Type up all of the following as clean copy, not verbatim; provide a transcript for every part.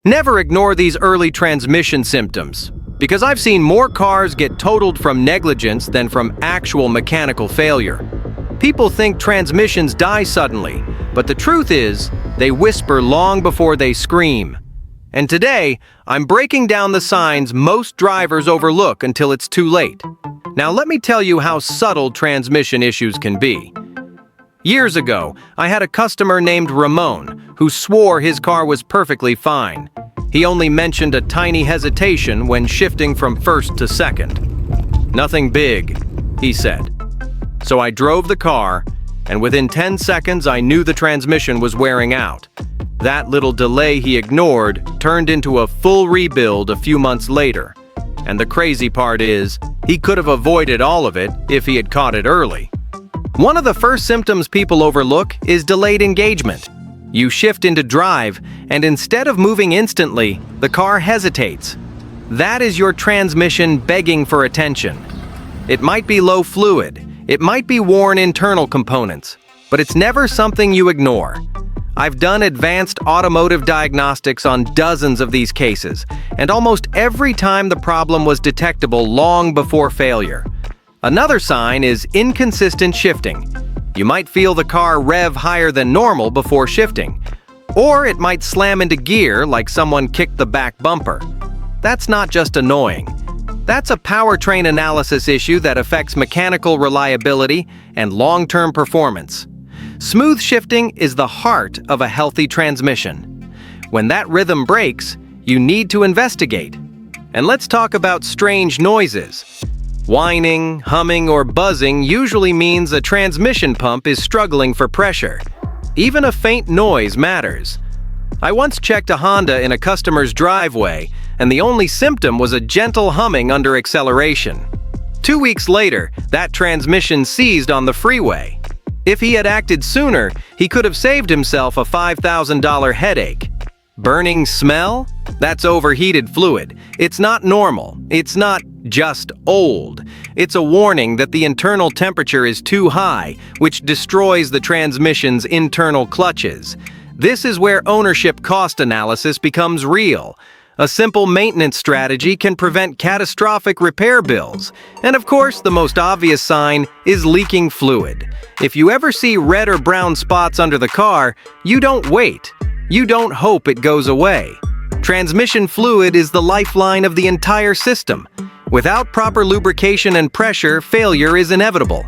Never ignore these early transmission symptoms, because I've seen more cars get totaled from negligence than from actual mechanical failure. People think transmissions die suddenly, but the truth is, they whisper long before they scream. And today, I'm breaking down the signs most drivers overlook until it's too late. Now let me tell you how subtle transmission issues can be. Years ago, I had a customer named Ramon who swore his car was perfectly fine. He only mentioned a tiny hesitation when shifting from first to second. "Nothing big," he said. So I drove the car, and within 10 seconds I knew the transmission was wearing out. That little delay he ignored turned into a full rebuild a few months later. And the crazy part is, he could have avoided all of it if he had caught it early. One of the first symptoms people overlook is delayed engagement. You shift into drive, and instead of moving instantly, the car hesitates. That is your transmission begging for attention. It might be low fluid, it might be worn internal components, but it's never something you ignore. I've done advanced automotive diagnostics on dozens of these cases, and almost every time the problem was detectable long before failure. Another sign is inconsistent shifting. You might feel the car rev higher than normal before shifting, or it might slam into gear like someone kicked the back bumper. That's not just annoying. That's a powertrain analysis issue that affects mechanical reliability and long-term performance. Smooth shifting is the heart of a healthy transmission. When that rhythm breaks, you need to investigate. And let's talk about strange noises. Whining, humming, or buzzing usually means a transmission pump is struggling for pressure. Even a faint noise matters. I once checked a Honda in a customer's driveway, and the only symptom was a gentle humming under acceleration. 2 weeks later, that transmission seized on the freeway. If he had acted sooner, he could have saved himself a $5,000 headache. Burning smell? That's overheated fluid. It's not normal. It's not just old. It's a warning that the internal temperature is too high, which destroys the transmission's internal clutches. This is where ownership cost analysis becomes real. A simple maintenance strategy can prevent catastrophic repair bills. And of course, the most obvious sign is leaking fluid. If you ever see red or brown spots under the car, you don't wait. You don't hope it goes away. Transmission fluid is the lifeline of the entire system. Without proper lubrication and pressure, failure is inevitable.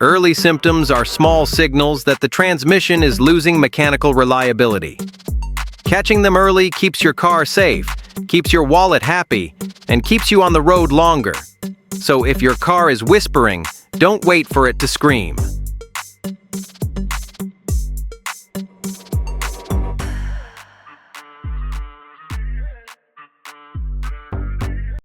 Early symptoms are small signals that the transmission is losing mechanical reliability. Catching them early keeps your car safe, keeps your wallet happy, and keeps you on the road longer. So if your car is whispering, don't wait for it to scream.